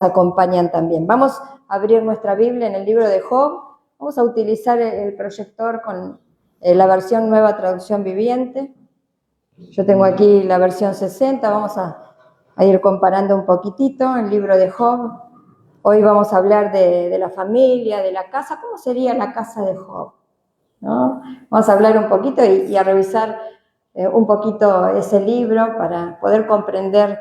acompañan también. Vamos a abrir nuestra Biblia en el libro de Job. Vamos a utilizar el proyector con la versión Nueva Traducción Viviente. Yo tengo aquí la versión 60, vamos a ir comparando un poquitito el libro de Job. Hoy vamos a hablar de la familia, de la casa. ¿Cómo sería la casa de Job? ¿No? Vamos a hablar un poquito y a revisar un poquito ese libro para poder comprender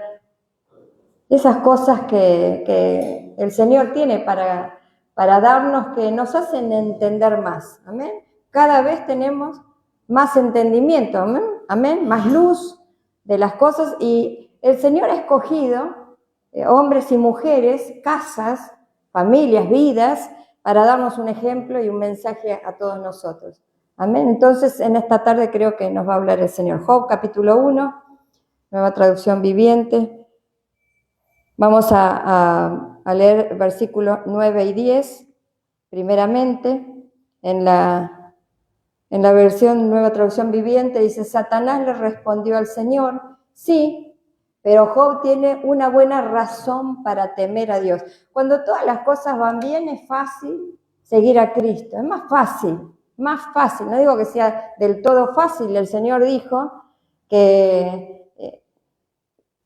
esas cosas que el Señor tiene para darnos, que nos hacen entender más. Amén. Cada vez tenemos más entendimiento, amén, amén, más luz de las cosas, y el Señor ha escogido hombres y mujeres, casas, familias, vidas, para darnos un ejemplo y un mensaje a todos nosotros. Amén. Entonces, en esta tarde creo que nos va a hablar el Señor. Job, capítulo 1, Nueva Traducción Viviente. Vamos a leer versículos 9 y 10, primeramente. En la versión Nueva Traducción Viviente dice: Satanás le respondió al Señor: sí, pero Job tiene una buena razón para temer a Dios. Cuando todas las cosas van bien, es fácil seguir a Cristo. Es más fácil. No digo que sea del todo fácil. El Señor dijo que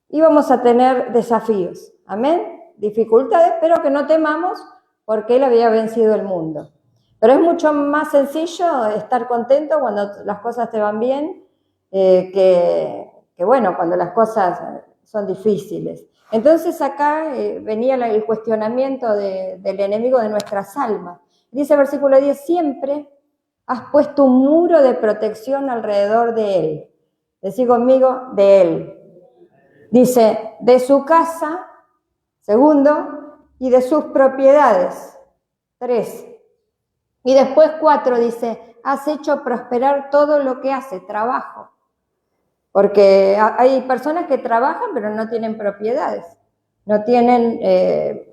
íbamos a tener desafíos, amén, dificultades, pero que no temamos, porque Él había vencido el mundo. Pero es mucho más sencillo estar contento cuando las cosas te van bien, que bueno, cuando las cosas son difíciles. Entonces acá venía el cuestionamiento del enemigo de nuestras almas. Dice el versículo 10, siempre has puesto un muro de protección alrededor de Él. Decí conmigo, de Él. Dice, de su casa, segundo, y de sus propiedades, 3. Y después 4 dice, has hecho prosperar todo lo que hace, trabajo. Porque hay personas que trabajan pero no tienen propiedades, no tienen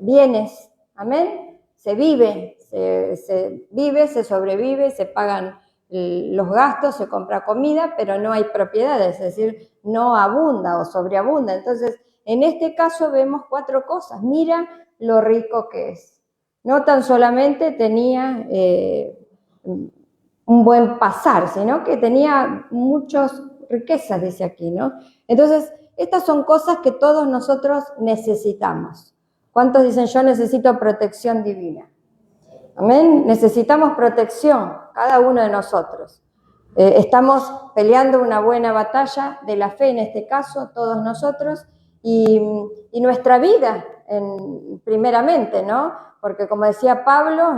bienes, amén. Se vive, se sobrevive, se pagan los gastos, se compra comida, pero no hay propiedades, es decir, no abunda o sobreabunda. Entonces, en este caso vemos 4 cosas. Mira lo rico que es. No tan solamente tenía un buen pasar, sino que tenía muchas riquezas, dice aquí, ¿no? Entonces, estas son cosas que todos nosotros necesitamos. ¿Cuántos dicen, yo necesito protección divina? Amén. Necesitamos protección, cada uno de nosotros. Estamos peleando una buena batalla de la fe, en este caso, todos nosotros, y nuestra vida, primeramente, ¿no? Porque como decía Pablo,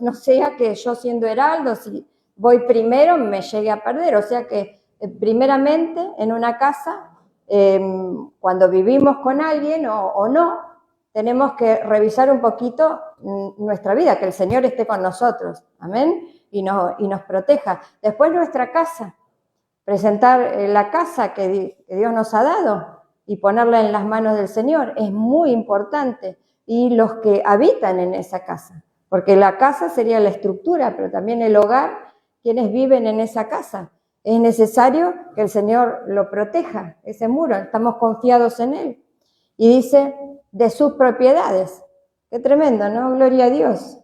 no sea que yo siendo heraldo, si voy primero, me llegue a perder. O sea que, primeramente, en una casa, cuando vivimos con alguien o no, tenemos que revisar un poquito nuestra vida, que el Señor esté con nosotros, amén, y nos proteja. Después nuestra casa, presentar la casa que Dios nos ha dado y ponerla en las manos del Señor, es muy importante. Y los que habitan en esa casa, porque la casa sería la estructura, pero también el hogar, quienes viven en esa casa. Es necesario que el Señor lo proteja, ese muro, estamos confiados en Él. Y dice, de sus propiedades. Qué tremendo, ¿no? Gloria a Dios.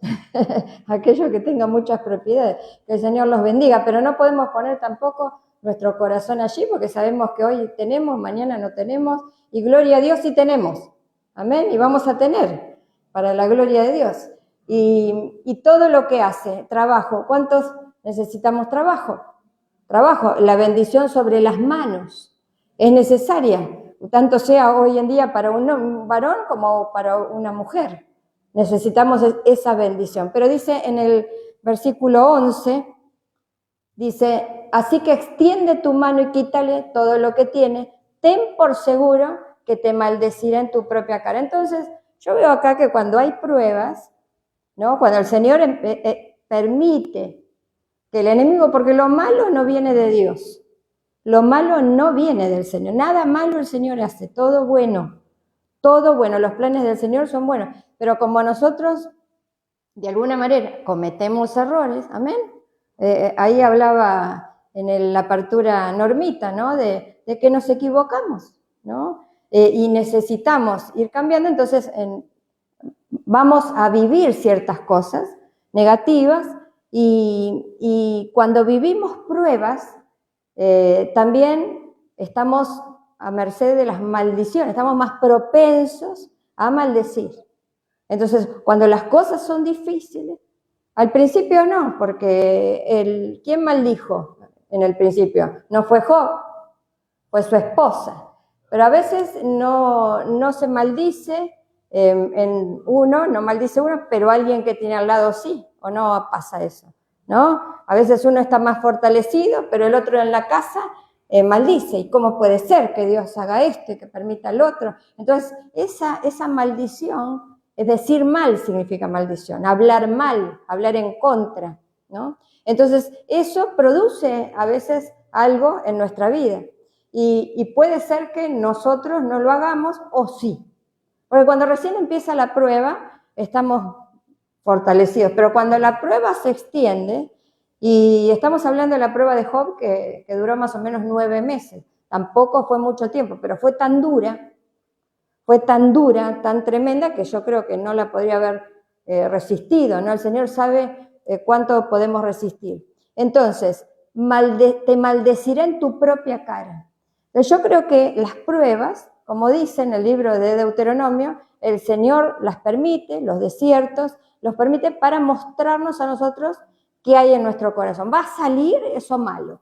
Aquellos que tengan muchas propiedades, que el Señor los bendiga, pero no podemos poner tampoco nuestro corazón allí, porque sabemos que hoy tenemos, mañana no tenemos, y gloria a Dios sí tenemos. Amén, y vamos a tener, para la gloria de Dios. Y todo lo que hace, trabajo. ¿Cuántos necesitamos trabajo? Trabajo, la bendición sobre las manos es necesaria, tanto sea hoy en día para un varón como para una mujer. Necesitamos esa bendición. Pero dice en el versículo 11, dice, así que extiende tu mano y quítale todo lo que tiene, ten por seguro que te maldecirá en tu propia cara. Entonces, yo veo acá que cuando hay pruebas, ¿no? Cuando el Señor permite que el enemigo, porque lo malo no viene de Dios, lo malo no viene del Señor, nada malo el Señor hace, todo bueno, los planes del Señor son buenos, pero como nosotros de alguna manera cometemos errores, amén, ahí hablaba en la apertura Normita, ¿no? De que nos equivocamos, ¿no? Y necesitamos ir cambiando. Entonces vamos a vivir ciertas cosas negativas y cuando vivimos pruebas, también estamos a merced de las maldiciones, estamos más propensos a maldecir. Entonces, cuando las cosas son difíciles, al principio no, porque ¿quién maldijo en el principio? No fue Job, fue su esposa. Pero a veces no se maldice no maldice uno, pero alguien que tiene al lado sí, o no pasa eso, ¿no? A veces uno está más fortalecido, pero el otro en la casa maldice. ¿Y cómo puede ser que Dios haga esto y que permita al otro? Entonces, esa maldición, es decir mal significa maldición, hablar mal, hablar en contra, ¿no? Entonces, eso produce a veces algo en nuestra vida. Y puede ser que nosotros no lo hagamos o sí. Porque cuando recién empieza la prueba, estamos fortalecidos. Pero cuando la prueba se extiende, y estamos hablando de la prueba de Job que duró más o menos 9 meses. Tampoco fue mucho tiempo, pero fue tan dura, tan tremenda, que yo creo que no la podría haber resistido, ¿no? El Señor sabe cuánto podemos resistir. Entonces, te maldecirá en tu propia cara. Entonces, yo creo que las pruebas, como dice en el libro de Deuteronomio, el Señor las permite, los desiertos, los permite para mostrarnos a nosotros qué hay en nuestro corazón. Va a salir eso malo.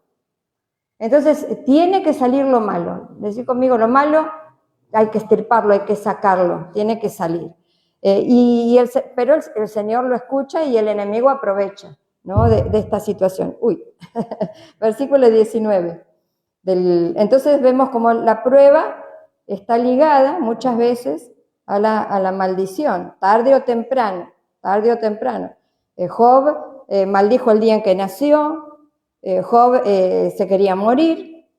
Entonces, tiene que salir lo malo. Decir conmigo, lo malo hay que extirparlo, hay que sacarlo, tiene que salir. Pero el Señor lo escucha y el enemigo aprovecha, ¿no? de esta situación. Versículo 19. Entonces vemos como la prueba está ligada muchas veces a la maldición, tarde o temprano. Job maldijo el día en que nació, Job se quería morir,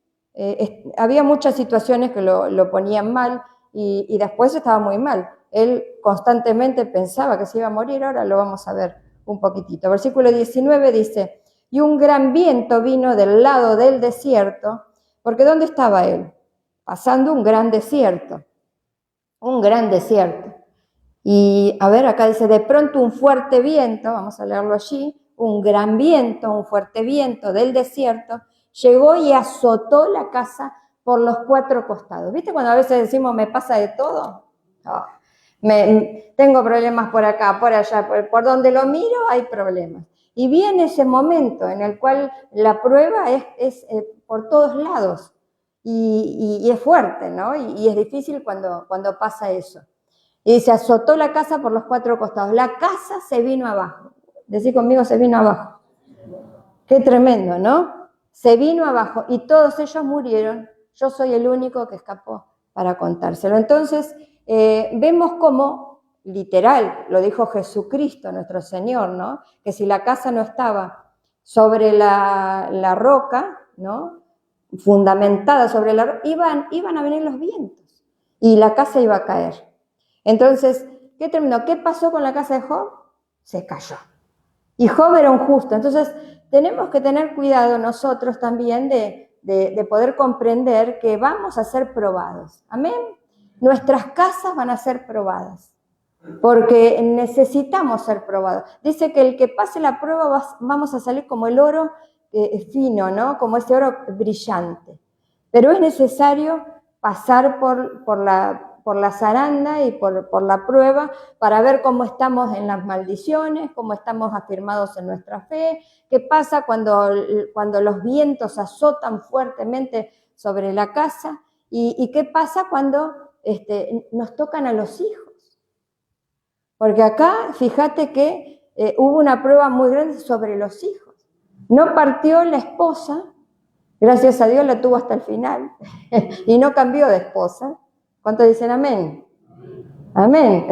había muchas situaciones que lo ponían mal y después estaba muy mal. Él constantemente pensaba que se iba a morir, ahora lo vamos a ver un poquitito. Versículo 19 dice, y un gran viento vino del lado del desierto, porque ¿dónde estaba él? Pasando un gran desierto. Y a ver, acá dice, de pronto un fuerte viento, vamos a leerlo allí, un gran viento, un fuerte viento del desierto, llegó y azotó la casa por los 4 costados. ¿Viste cuando a veces decimos, me pasa de todo? Oh, tengo problemas por acá, por allá, por donde lo miro hay problemas. Y viene ese momento en el cual la prueba es por todos lados y es fuerte, ¿no? Y es difícil cuando pasa eso. Y se azotó la casa por los 4 costados. La casa se vino abajo. Decí conmigo, se vino abajo. Qué tremendo, ¿no? Se vino abajo y todos ellos murieron. Yo soy el único que escapó para contárselo. Entonces, vemos cómo, literal, lo dijo Jesucristo, nuestro Señor, ¿no? Que si la casa no estaba sobre la roca, ¿no? Fundamentada sobre la roca, iban a venir los vientos y la casa iba a caer. Entonces, ¿qué terminó? ¿Qué pasó con la casa de Job? Se cayó. Y Job era un justo. Entonces, tenemos que tener cuidado nosotros también de poder comprender que vamos a ser probados. ¿Amén? Nuestras casas van a ser probadas, porque necesitamos ser probados. Dice que el que pase la prueba vamos a salir como el oro fino, ¿no? Como ese oro brillante. Pero es necesario pasar por la zaranda y por la prueba para ver cómo estamos en las maldiciones, cómo estamos afirmados en nuestra fe, qué pasa cuando los vientos azotan fuertemente sobre la casa y qué pasa cuando nos tocan a los hijos. Porque acá, fíjate que hubo una prueba muy grande sobre los hijos. No partió la esposa, gracias a Dios la tuvo hasta el final, y no cambió de esposa. ¿Cuántos dicen amén? Amén.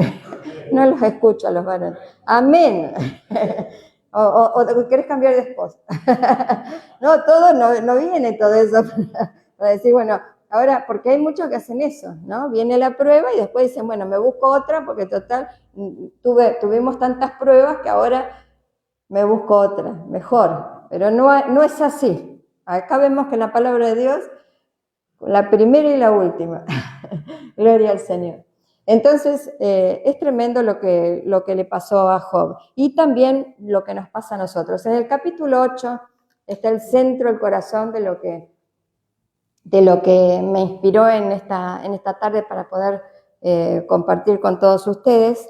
No los escucho a los varones. Amén. O querés cambiar de esposa. No, todo no viene todo eso para decir, bueno, ahora, porque hay muchos que hacen eso, ¿no? Viene la prueba y después dicen, bueno, me busco otra porque total, tuvimos tantas pruebas que ahora me busco otra, mejor. Pero no es así. Acá vemos que en la palabra de Dios, la primera y la última. Gloria al Señor. Entonces, es tremendo lo que le pasó a Job y también lo que nos pasa a nosotros. En el capítulo 8 está el centro, el corazón de lo que me inspiró en esta tarde para poder compartir con todos ustedes.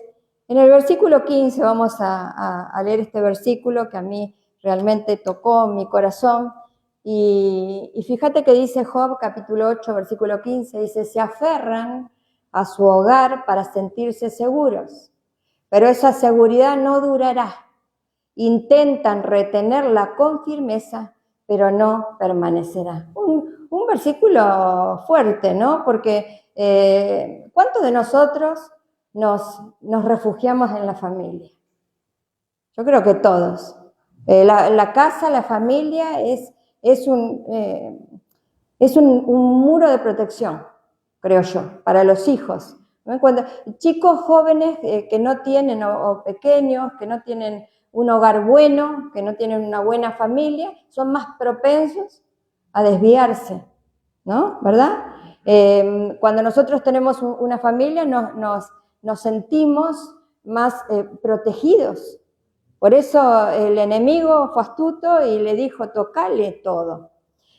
En el versículo 15 vamos a leer este versículo que a mí realmente tocó mi corazón. Y fíjate que dice Job, capítulo 8, versículo 15, dice, se aferran a su hogar para sentirse seguros, pero esa seguridad no durará. Intentan retenerla con firmeza, pero no permanecerá. Un versículo fuerte, ¿no? Porque ¿cuántos de nosotros nos refugiamos en la familia? Yo creo que todos. La casa, la familia es un muro de protección, creo yo, para los hijos. ¿No? Cuando chicos jóvenes que no tienen, o pequeños, que no tienen un hogar bueno, que no tienen una buena familia, son más propensos a desviarse, ¿no? ¿Verdad? Cuando nosotros tenemos una familia nos sentimos más protegidos. Por eso el enemigo fue astuto y le dijo, tocale todo.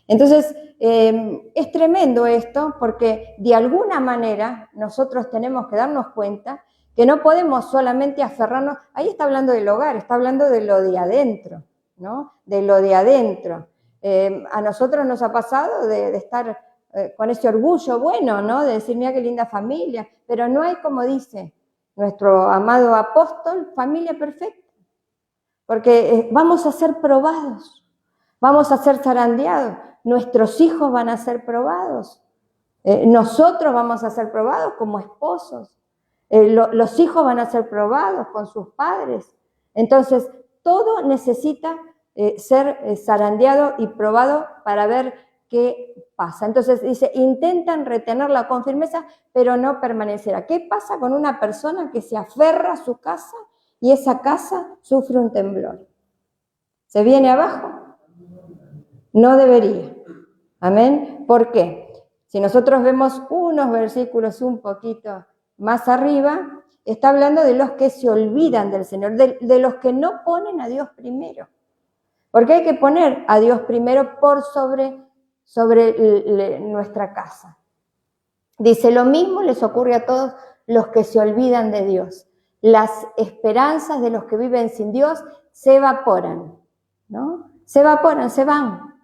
Entonces, es tremendo esto porque de alguna manera nosotros tenemos que darnos cuenta que no podemos solamente aferrarnos, ahí está hablando del hogar, está hablando de lo de adentro, ¿no? De lo de adentro. A nosotros nos ha pasado de estar con ese orgullo bueno, ¿no? De decir, mira qué linda familia, pero no hay, como dice nuestro amado apóstol, familia perfecta. Porque vamos a ser probados, vamos a ser zarandeados, nuestros hijos van a ser probados, nosotros vamos a ser probados como esposos, los hijos van a ser probados con sus padres. Entonces, todo necesita ser zarandeado y probado para ver qué pasa. Entonces dice, intentan retenerla con firmeza, pero no permanecerá. ¿Qué pasa con una persona que se aferra a su casa y esa casa sufre un temblor? ¿Se viene abajo? No debería. ¿Amén? ¿Por qué? Si nosotros vemos unos versículos un poquito más arriba, está hablando de los que se olvidan del Señor, de los que no ponen a Dios primero. Porque hay que poner a Dios primero por sobre nuestra casa. Dice, lo mismo les ocurre a todos los que se olvidan de Dios. Las esperanzas de los que viven sin Dios se evaporan, ¿no? Se evaporan, se van.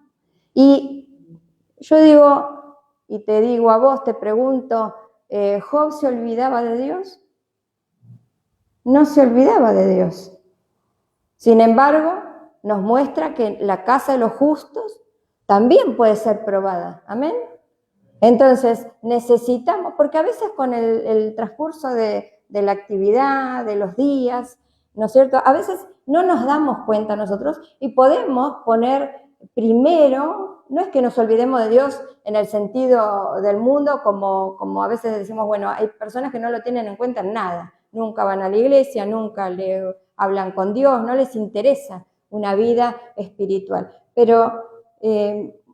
Y yo digo, y te digo a vos, te pregunto, ¿Job se olvidaba de Dios? No se olvidaba de Dios. Sin embargo, nos muestra que la casa de los justos también puede ser probada. ¿Amén? Entonces, necesitamos, porque a veces con el transcurso de la actividad, de los días, ¿no es cierto? A veces no nos damos cuenta nosotros y podemos poner primero, no es que nos olvidemos de Dios en el sentido del mundo, como a veces decimos, bueno, hay personas que no lo tienen en cuenta en nada, nunca van a la iglesia, nunca le hablan con Dios, no les interesa una vida espiritual. Pero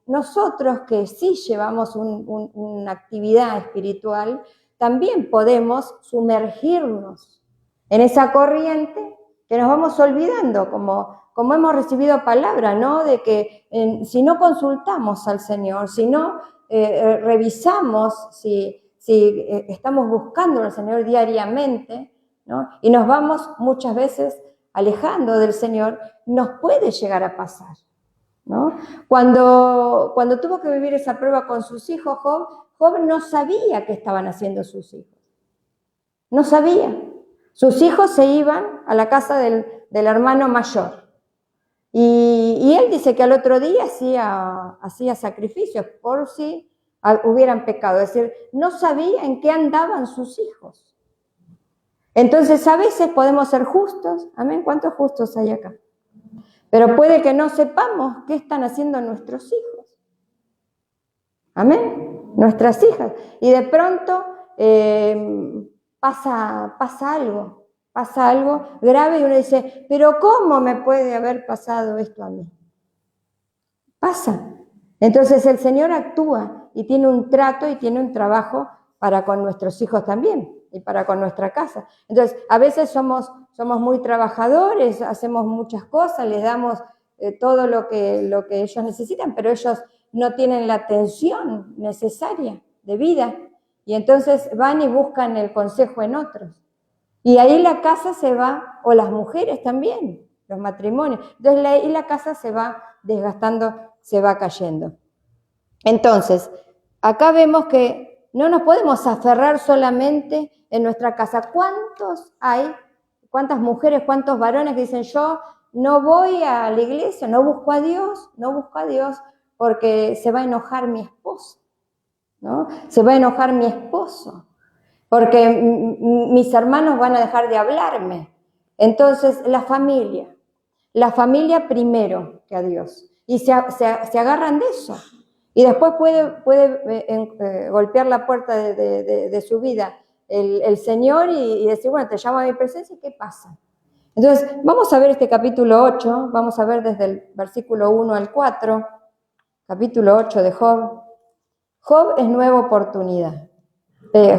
nosotros que sí llevamos una actividad espiritual, también podemos sumergirnos en esa corriente que nos vamos olvidando, como hemos recibido palabra, ¿no? De que si no consultamos al Señor, si no revisamos, si estamos buscando al Señor diariamente, ¿no? Y nos vamos muchas veces alejando del Señor, nos puede llegar a pasar, ¿no? Cuando tuvo que vivir esa prueba con sus hijos, Job no sabía qué estaban haciendo sus hijos. No sabía. Sus hijos se iban a la casa del hermano mayor. Y él dice que al otro día hacía sacrificios por si hubieran pecado. Es decir, no sabía en qué andaban sus hijos. Entonces, a veces podemos ser justos. Amén. ¿Cuántos justos hay acá? Pero puede que no sepamos qué están haciendo nuestros hijos. Amén. Nuestras hijas. Y de pronto pasa algo grave y uno dice, pero ¿cómo me puede haber pasado esto a mí? Pasa. Entonces el Señor actúa y tiene un trato y tiene un trabajo para con nuestros hijos también. y para con nuestra casa. Entonces, a veces somos muy trabajadores, hacemos muchas cosas, les damos todo lo que ellos necesitan, pero ellos no tienen la atención necesaria de vida. Y entonces van y buscan el consejo en otros. Y ahí la casa se va, o las mujeres también, los matrimonios. Entonces ahí la casa se va desgastando, se va cayendo. Entonces, acá vemos que no nos podemos aferrar solamente en nuestra casa. ¿Cuántos hay? ¿Cuántas mujeres, cuántos varones que dicen yo no voy a la iglesia, no busco a Dios porque se va a enojar mi esposo, ¿no? Se va a enojar mi esposo, porque mis hermanos van a dejar de hablarme. Entonces, la familia primero que a Dios. Y se agarran de eso. Y después puede golpear la puerta de su vida el Señor y decir, bueno, te llamo a mi presencia, ¿y qué pasa? Entonces, vamos a ver este capítulo 8, vamos a ver desde el versículo 1 al 4, capítulo 8 de Job. Job es nueva oportunidad.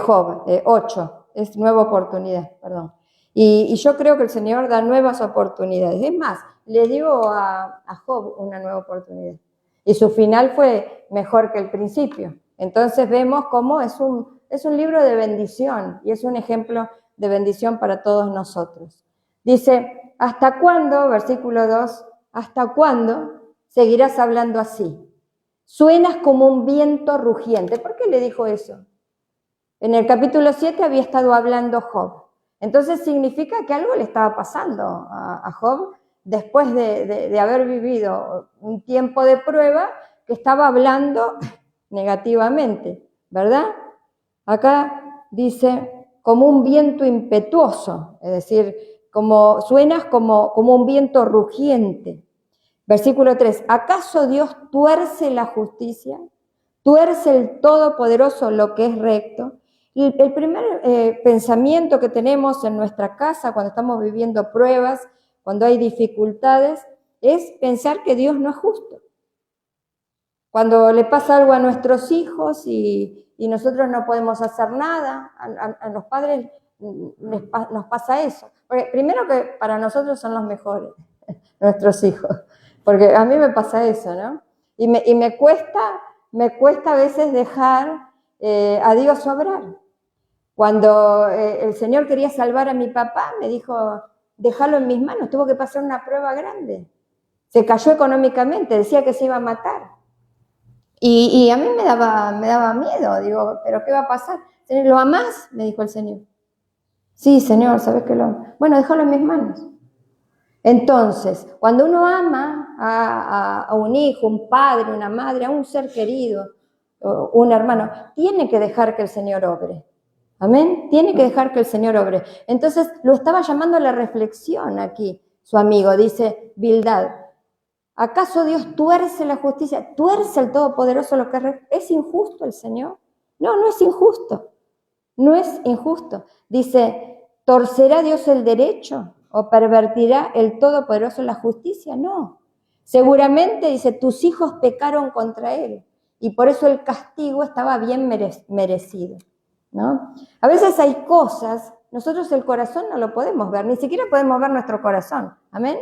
Job 8 es nueva oportunidad, perdón. Y yo creo que el Señor da nuevas oportunidades. Es más, le dio a Job una nueva oportunidad. Y su final fue mejor que el principio. Entonces vemos cómo es un libro de bendición y es un ejemplo de bendición para todos nosotros. Dice, ¿hasta cuándo, versículo 2, hasta cuándo seguirás hablando así? Suenas como un viento rugiente. ¿Por qué le dijo eso? En el capítulo 7 había estado hablando Job. Entonces significa que algo le estaba pasando a Job después de haber vivido un tiempo de prueba, que estaba hablando negativamente, ¿verdad? Acá dice como un viento impetuoso, es decir, suenas como un viento rugiente. Versículo 3, ¿acaso Dios tuerce la justicia? ¿Tuerce el Todopoderoso lo que es recto? Y el primer pensamiento que tenemos en nuestra casa cuando estamos viviendo pruebas, cuando hay dificultades, es pensar que Dios no es justo. Cuando le pasa algo a nuestros hijos y nosotros no podemos hacer nada, a los padres nos pasa eso. Porque primero que para nosotros son los mejores, nuestros hijos, porque a mí me pasa eso, ¿no? Y me cuesta a veces dejar a Dios obrar. Cuando el Señor quería salvar a mi papá, me dijo, déjalo en mis manos, tuvo que pasar una prueba grande. Se cayó económicamente, decía que se iba a matar. Y a mí me daba miedo, digo, ¿pero qué va a pasar? ¿Lo amás? Me dijo el Señor. Sí, Señor, ¿sabes que lo amo? Bueno, déjalo en mis manos. Entonces, cuando uno ama a un hijo, un padre, una madre, a un ser querido, un hermano, tiene que dejar que el Señor obre. Amén. Tiene que dejar que el Señor obre. Entonces, lo estaba llamando a la reflexión aquí, su amigo, dice Bildad. ¿Acaso Dios tuerce la justicia? ¿Tuerce el Todopoderoso lo que es injusto el Señor? No, no es injusto. No es injusto. Dice, ¿torcerá Dios el derecho o pervertirá el Todopoderoso la justicia? No. Seguramente, dice, tus hijos pecaron contra Él y por eso el castigo estaba bien merecido, ¿no? A veces hay cosas, nosotros el corazón no lo podemos ver, ni siquiera podemos ver nuestro corazón. Amén.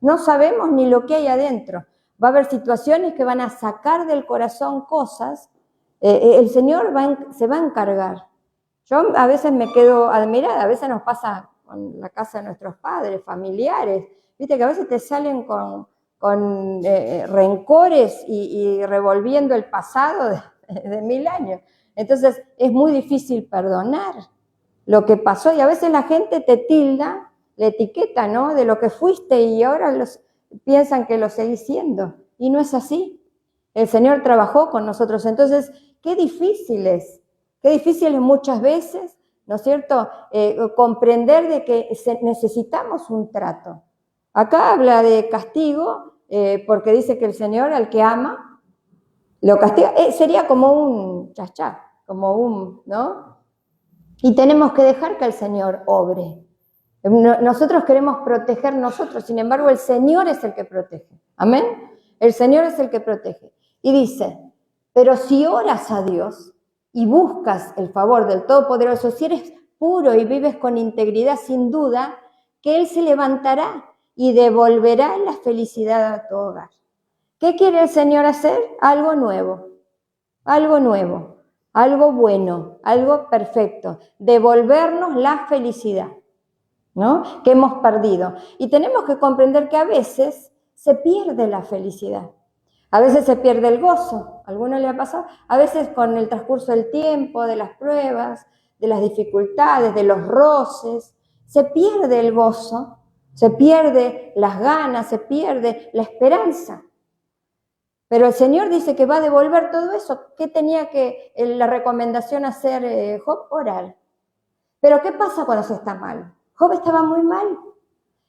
No sabemos ni lo que hay adentro. Va a haber situaciones que van a sacar del corazón cosas. El Señor se va a encargar. Yo a veces me quedo admirada, a veces nos pasa con la casa de nuestros padres, familiares. Viste que a veces te salen con rencores y revolviendo el pasado de 1000 años. Entonces es muy difícil perdonar lo que pasó y a veces la gente te tilda, la etiqueta, ¿no? De lo que fuiste y ahora piensan que lo seguís siendo. Y no es así. El Señor trabajó con nosotros. Entonces, qué difícil es muchas veces, ¿no es cierto?, comprender de que necesitamos un trato. Acá habla de castigo, porque dice que el Señor al que ama, lo castiga. Sería como un chachá, ¿no? Y tenemos que dejar que el Señor obre. Nosotros queremos proteger nosotros, sin embargo el Señor es el que protege. ¿Amén? El Señor es el que protege. Y dice, pero si oras a Dios y buscas el favor del Todopoderoso, si eres puro y vives con integridad, sin duda, que Él se levantará y devolverá la felicidad a tu hogar. ¿Qué quiere el Señor hacer? Algo nuevo, algo bueno, algo perfecto, devolvernos la felicidad, ¿no?, que hemos perdido. Y tenemos que comprender que a veces se pierde la felicidad, a veces se pierde el gozo, ¿a alguno le ha pasado? A veces con el transcurso del tiempo, de las pruebas, de las dificultades, de los roces, se pierde el gozo, se pierde las ganas, se pierde la esperanza. Pero el Señor dice que va a devolver todo eso. ¿Qué tenía que la recomendación hacer Job? Orar. Pero ¿qué pasa cuando se está mal? Job estaba muy mal.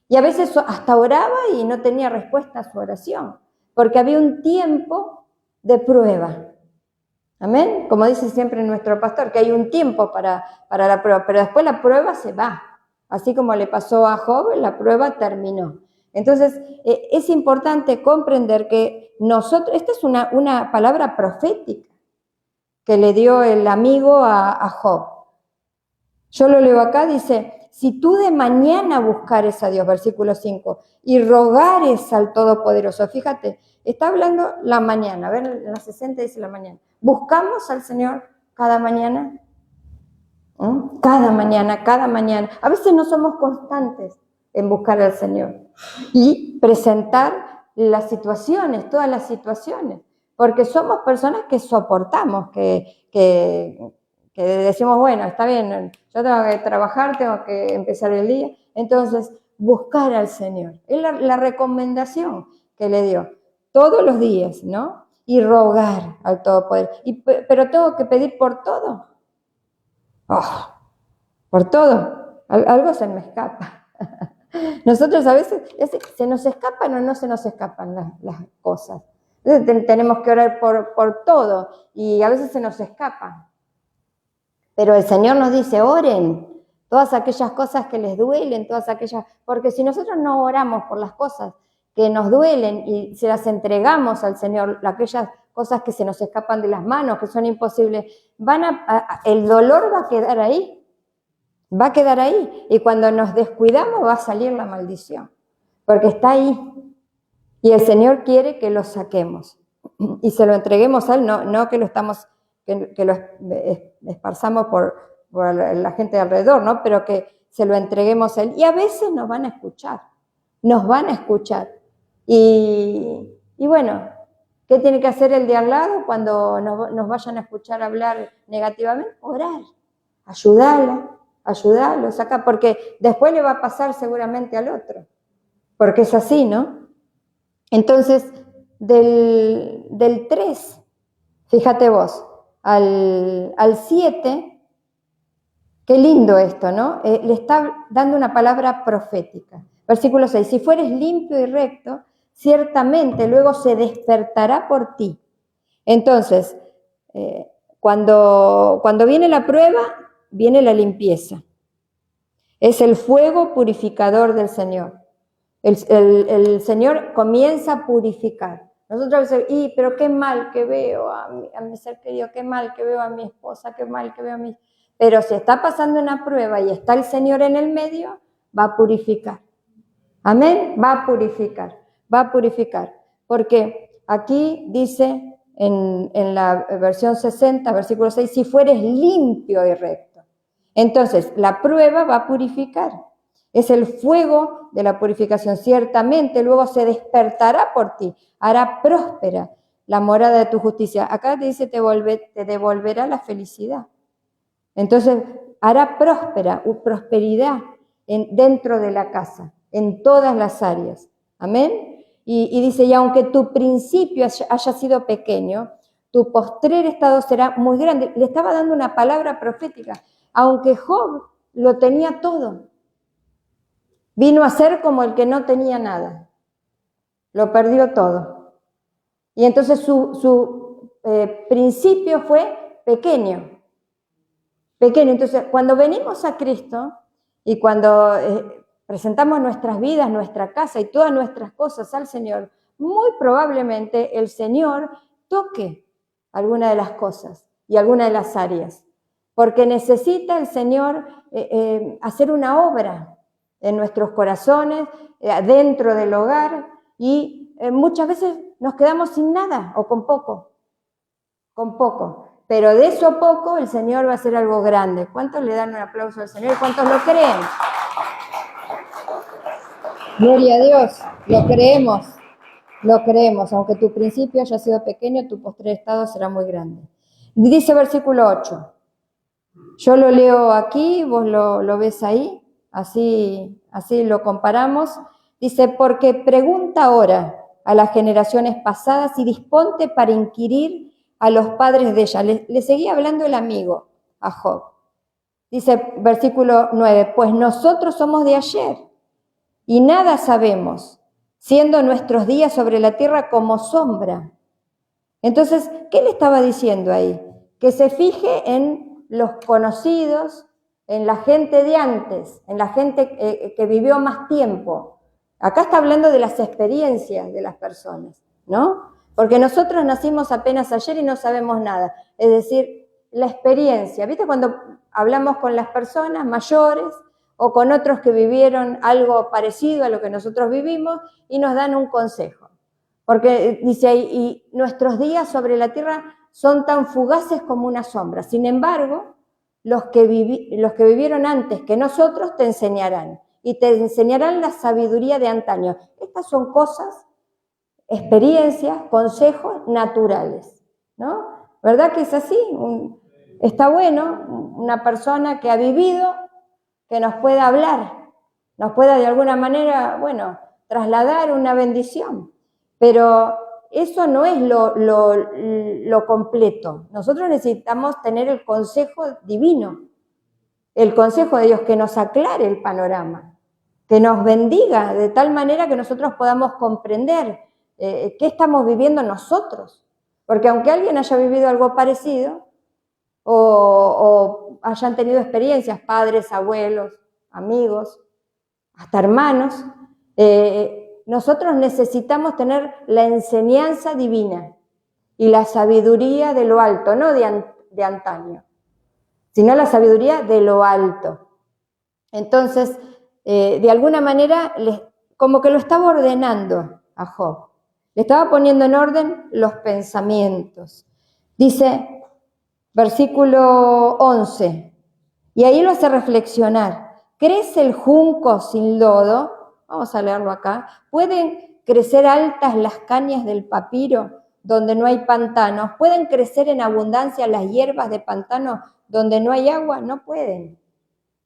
Y a veces hasta oraba y no tenía respuesta a su oración, porque había un tiempo de prueba. Amén. Como dice siempre nuestro pastor, que hay un tiempo para la prueba, pero después la prueba se va. Así como le pasó a Job, la prueba terminó. Entonces, es importante comprender que nosotros, esta es una palabra profética que le dio el amigo a Job. Yo lo leo acá, dice: si tú de mañana buscares a Dios, versículo 5, y rogares al Todopoderoso. Fíjate, está hablando la mañana, a ver, en la 60 dice la mañana. ¿Buscamos al Señor cada mañana? Cada mañana. A veces no somos constantes en buscar al Señor y presentar las situaciones, todas las situaciones, porque somos personas que soportamos, que decimos, bueno, está bien, yo tengo que trabajar, tengo que empezar el día. Entonces, buscar al Señor. Es la recomendación que le dio todos los días, ¿no? Y rogar al Todopoderoso. Pero tengo que pedir por todo. Por todo. Algo se me escapa. Nosotros a veces se nos escapan o no se nos escapan las cosas. Entonces, tenemos que orar por todo y a veces se nos escapan. Pero el Señor nos dice, oren todas aquellas cosas que les duelen, porque si nosotros no oramos por las cosas que nos duelen y se las entregamos al Señor, aquellas cosas que se nos escapan de las manos, que son imposibles, el dolor va a quedar ahí, y cuando nos descuidamos va a salir la maldición, porque está ahí, y el Señor quiere que lo saquemos, y se lo entreguemos a Él, no que lo esparzamos por la gente de alrededor, ¿no? Pero que se lo entreguemos a Él. Y a veces nos van a escuchar. Y bueno, ¿qué tiene que hacer el de al lado cuando nos vayan a escuchar hablar negativamente? Orar, ayudarlo, sacar, porque después le va a pasar seguramente al otro, porque es así, ¿no? Entonces, del 3, fíjate vos, al 7, qué lindo esto, ¿no? Le está dando una palabra profética. Versículo 6, si fueres limpio y recto, ciertamente luego se despertará por ti. Entonces, cuando viene la prueba, viene la limpieza. Es el fuego purificador del Señor. El Señor comienza a purificar. Nosotros decimos, pero qué mal que veo a mi ser querido, qué mal que veo a mi esposa, qué mal que veo a mi... Pero si está pasando una prueba y está el Señor en el medio, va a purificar. Amén, va a purificar. Porque aquí dice en la versión 60, versículo 6, si fueres limpio y recto. Entonces, la prueba va a purificar. Es el fuego de la purificación. Ciertamente luego se despertará por ti, hará próspera la morada de tu justicia. Acá te dice, te devolverá la felicidad. Entonces, hará prosperidad dentro de la casa, en todas las áreas. Amén. Y dice, y aunque tu principio haya sido pequeño, tu postrer estado será muy grande. Le estaba dando una palabra profética. Aunque Job lo tenía todo, vino a ser como el que no tenía nada. Lo perdió todo. Y entonces su principio fue pequeño. Entonces, cuando venimos a Cristo y cuando presentamos nuestras vidas, nuestra casa y todas nuestras cosas al Señor, muy probablemente el Señor toque alguna de las cosas y alguna de las áreas. porque necesita el Señor hacer una obra en nuestros corazones, dentro del hogar, y muchas veces nos quedamos sin nada o con poco, pero de eso poco el Señor va a hacer algo grande. ¿Cuántos le dan un aplauso al Señor? ¿Cuántos lo creen? Gloria a Dios, lo creemos, aunque tu principio haya sido pequeño, tu postrer estado será muy grande. Dice versículo 8, yo lo leo aquí, vos lo ves ahí, así lo comparamos. Dice, porque pregunta ahora a las generaciones pasadas y disponte para inquirir a los padres de ella. Le seguía hablando el amigo a Job. Dice versículo 9, pues nosotros somos de ayer y nada sabemos, siendo nuestros días sobre la tierra como sombra. Entonces, ¿qué le estaba diciendo ahí? Que se fije en los conocidos, en la gente de antes, en la gente que vivió más tiempo. Acá está hablando de las experiencias de las personas, ¿no? Porque nosotros nacimos apenas ayer y no sabemos nada. Es decir, la experiencia. ¿Viste cuando hablamos con las personas mayores o con otros que vivieron algo parecido a lo que nosotros vivimos y nos dan un consejo? Porque dice ahí, y nuestros días sobre la tierra son tan fugaces como una sombra. Sin embargo, los que vivieron antes que nosotros te enseñarán. Y te enseñarán la sabiduría de antaño. Estas son cosas, experiencias, consejos naturales, ¿no? ¿Verdad que es así? Está bueno una persona que ha vivido, que nos pueda hablar, nos pueda de alguna manera, bueno, trasladar una bendición. Pero eso no es lo completo. Nosotros necesitamos tener el consejo divino, el consejo de Dios que nos aclare el panorama, que nos bendiga de tal manera que nosotros podamos comprender qué estamos viviendo nosotros. Porque aunque alguien haya vivido algo parecido o hayan tenido experiencias, padres, abuelos, amigos, hasta hermanos, nosotros necesitamos tener la enseñanza divina y la sabiduría de lo alto, no de antaño, sino la sabiduría de lo alto. Entonces, de alguna manera, como que lo estaba ordenando a Job. Le estaba poniendo en orden los pensamientos. Dice, versículo 11, y ahí lo hace reflexionar. ¿Crece el junco sin lodo? Vamos a leerlo acá. ¿Pueden crecer altas las cañas del papiro donde no hay pantanos? ¿Pueden crecer en abundancia las hierbas de pantano donde no hay agua? No pueden,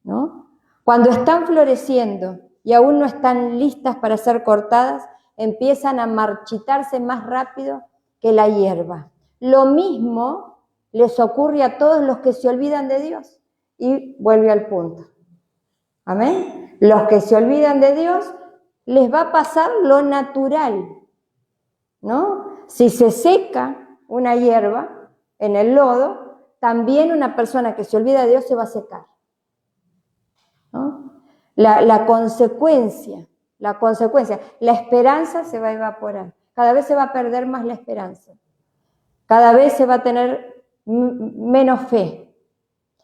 ¿no? Cuando están floreciendo y aún no están listas para ser cortadas, empiezan a marchitarse más rápido que la hierba. Lo mismo les ocurre a todos los que se olvidan de Dios. Y vuelve al punto. Amén. Los que se olvidan de Dios, les va a pasar lo natural, ¿no? Si se seca una hierba en el lodo, también una persona que se olvida de Dios se va a secar, ¿no? La consecuencia, la esperanza se va a evaporar. Cada vez se va a perder más la esperanza. Cada vez se va a tener menos fe,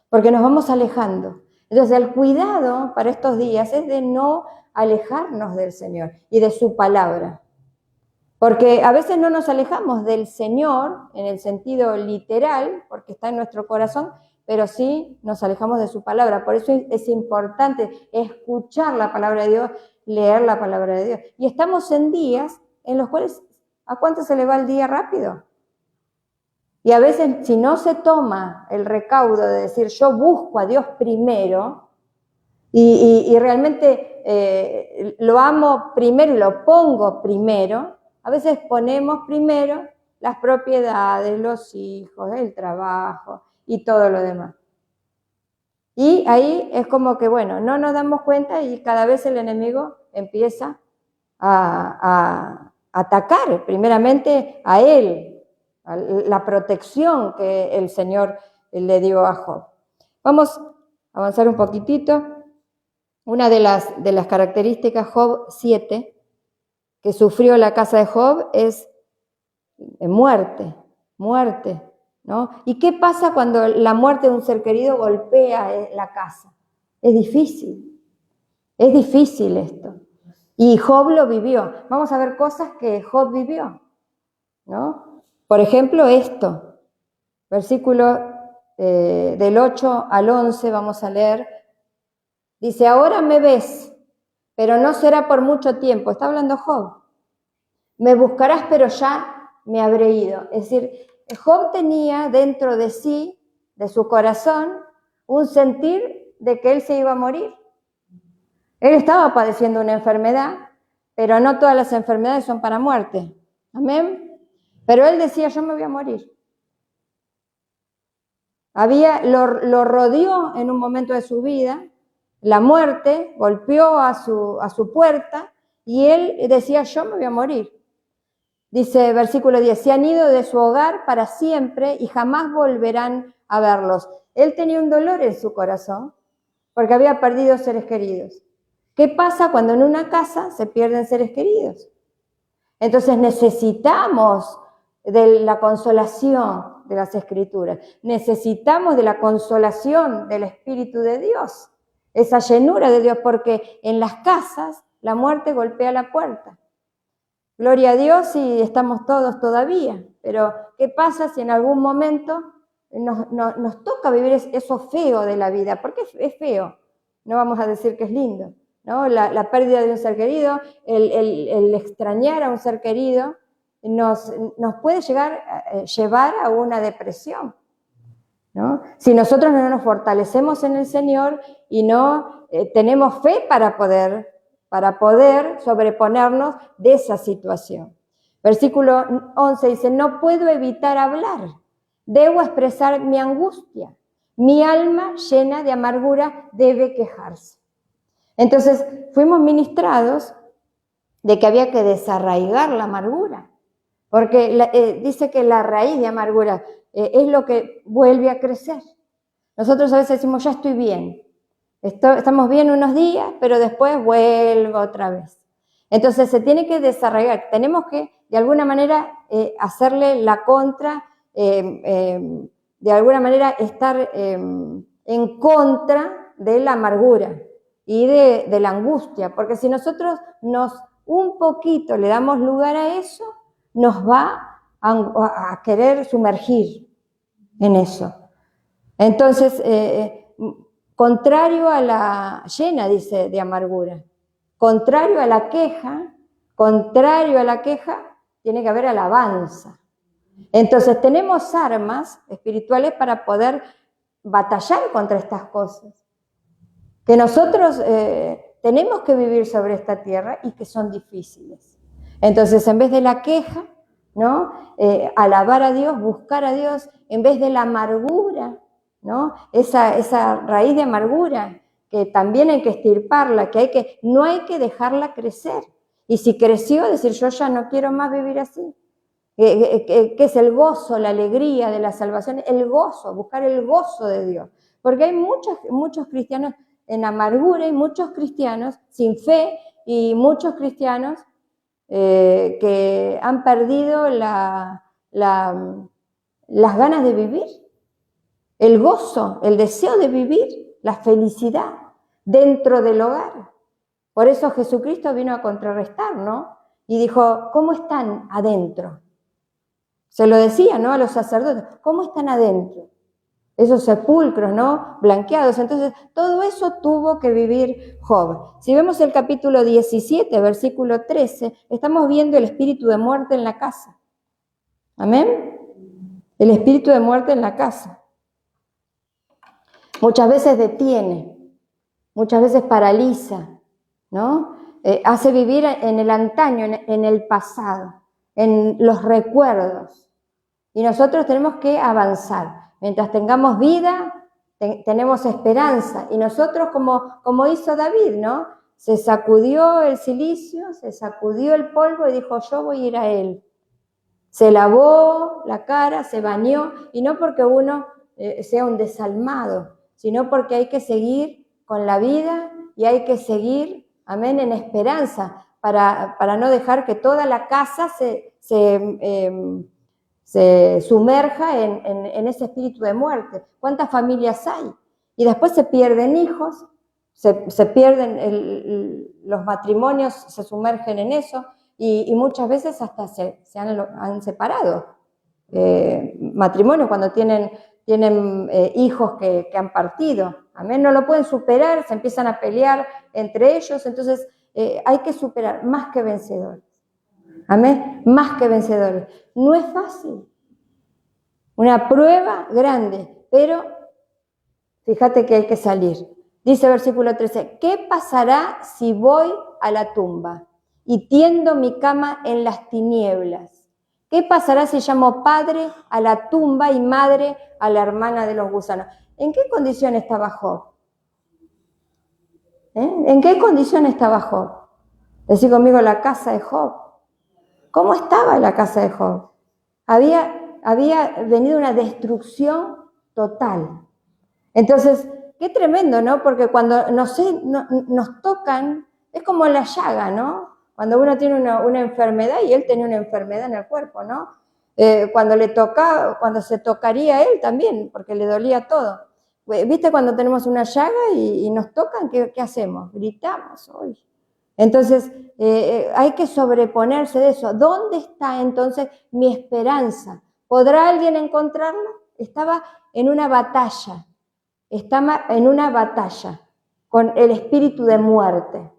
porque nos vamos alejando. Entonces, el cuidado para estos días es de no alejarnos del Señor y de su palabra. Porque a veces no nos alejamos del Señor en el sentido literal, porque está en nuestro corazón, pero sí nos alejamos de su palabra. Por eso es importante escuchar la palabra de Dios, leer la palabra de Dios. Y estamos en días en los cuales, ¿a cuánto se le va el día rápido? Y a veces, si no se toma el recaudo de decir, yo busco a Dios primero, y realmente lo amo primero y lo pongo primero, a veces ponemos primero las propiedades, los hijos, el trabajo y todo lo demás. Y ahí es como que, bueno, no nos damos cuenta y cada vez el enemigo empieza a atacar primeramente a él, la protección que el Señor le dio a Job. Vamos a avanzar un poquitito. Una de las características, Job 7, que sufrió la casa de Job es muerte, ¿no? ¿Y qué pasa cuando la muerte de un ser querido golpea la casa? Es difícil esto. Y Job lo vivió. Vamos a ver cosas que Job vivió, ¿no? Por ejemplo, esto, versículo del 8 al 11, vamos a leer. Dice, ahora me ves, pero no será por mucho tiempo. Está hablando Job. Me buscarás, pero ya me habré ido. Es decir, Job tenía dentro de sí, de su corazón, un sentir de que él se iba a morir. Él estaba padeciendo una enfermedad, pero no todas las enfermedades son para muerte. Amén. Pero él decía, yo me voy a morir. Lo rodeó en un momento de su vida, la muerte golpeó a su puerta y él decía, yo me voy a morir. Dice versículo 10, se han ido de su hogar para siempre y jamás volverán a verlos. Él tenía un dolor en su corazón porque había perdido seres queridos. ¿Qué pasa cuando en una casa se pierden seres queridos? Entonces necesitamos de la consolación de las Escrituras, necesitamos de la consolación del Espíritu de Dios, esa llenura de Dios, porque en las casas la muerte golpea la puerta. Gloria a Dios y estamos todos todavía, pero ¿qué pasa si en algún momento nos toca vivir eso feo de la vida? Porque es feo, no vamos a decir que es lindo, ¿no? La pérdida de un ser querido, el extrañar a un ser querido, nos puede llevar a una depresión, ¿no? Si nosotros no nos fortalecemos en el Señor y no tenemos fe para poder sobreponernos de esa situación. Versículo 11 dice, no puedo evitar hablar, debo expresar mi angustia, mi alma llena de amargura debe quejarse. Entonces fuimos ministrados de que había que desarraigar la amargura, porque dice que la raíz de amargura es lo que vuelve a crecer. Nosotros a veces decimos, ya estoy bien, estamos bien unos días, pero después vuelvo otra vez. Entonces se tiene que desarraigar, tenemos que de alguna manera hacerle la contra, de alguna manera estar en contra de la amargura y de la angustia, porque si nosotros un poquito le damos lugar a eso, nos va a querer sumergir en eso. Entonces, contrario a la llena, dice, de amargura, contrario a la queja, tiene que haber alabanza. Entonces, tenemos armas espirituales para poder batallar contra estas cosas, que nosotros tenemos que vivir sobre esta tierra y que son difíciles. Entonces, en vez de la queja, ¿no? Alabar a Dios, buscar a Dios, en vez de la amargura, ¿no? Esa raíz de amargura que también hay que extirparla, no hay que dejarla crecer. Y si creció, decir yo ya no quiero más vivir así. Que es el gozo, la alegría de la salvación, el gozo, buscar el gozo de Dios. Porque hay muchos cristianos en amargura y muchos cristianos sin fe y muchos cristianos que han perdido las ganas de vivir, el gozo, el deseo de vivir, la felicidad dentro del hogar. Por eso Jesucristo vino a contrarrestar, ¿no? Y dijo, ¿cómo están adentro? Se lo decía, ¿no? A los sacerdotes, ¿cómo están adentro? Esos sepulcros, ¿no? Blanqueados. Entonces, todo eso tuvo que vivir Job. Si vemos el capítulo 17, versículo 13, estamos viendo el espíritu de muerte en la casa. ¿Amén? El espíritu de muerte en la casa. Muchas veces detiene, muchas veces paraliza, ¿no? Hace vivir en el antaño, en el pasado, en los recuerdos. Y nosotros tenemos que avanzar. Mientras tengamos vida, tenemos esperanza. Y nosotros, como hizo David, ¿no? Se sacudió el cilicio, se sacudió el polvo y dijo, yo voy a ir a él. Se lavó la cara, se bañó, y no porque uno sea un desalmado, sino porque hay que seguir con la vida y hay que seguir, amén, en esperanza, para no dejar que toda la casa se se sumerja en ese espíritu de muerte. ¿Cuántas familias hay? Y después se pierden hijos, se pierden los matrimonios, se sumergen en eso, y muchas veces hasta se han separado. Matrimonios cuando tienen hijos que han partido. Amén, no lo pueden superar, se empiezan a pelear entre ellos, entonces hay que superar, más que vencedores. Amén, más que vencedores. No es fácil, una prueba grande, pero fíjate que hay que salir. Dice versículo 13, ¿qué pasará si voy a la tumba y tiendo mi cama en las tinieblas? ¿Qué pasará si llamo padre a la tumba y madre a la hermana de los gusanos? ¿En qué condición estaba Job? ¿En qué condición estaba Job? Decí conmigo, la casa de Job. ¿Cómo estaba la casa de Job? Había venido una destrucción total. Entonces, qué tremendo, ¿no? Porque cuando nos tocan, es como la llaga, ¿no? Cuando uno tiene una enfermedad, y él tenía una enfermedad en el cuerpo, ¿no? Cuando se tocaría él también, porque le dolía todo. ¿Viste cuando tenemos una llaga y nos tocan? ¿Qué hacemos? Gritamos hoy. Entonces, hay que sobreponerse de eso. ¿Dónde está entonces mi esperanza? ¿Podrá alguien encontrarla? Estaba en una batalla. Estaba en una batalla con el espíritu de muerte.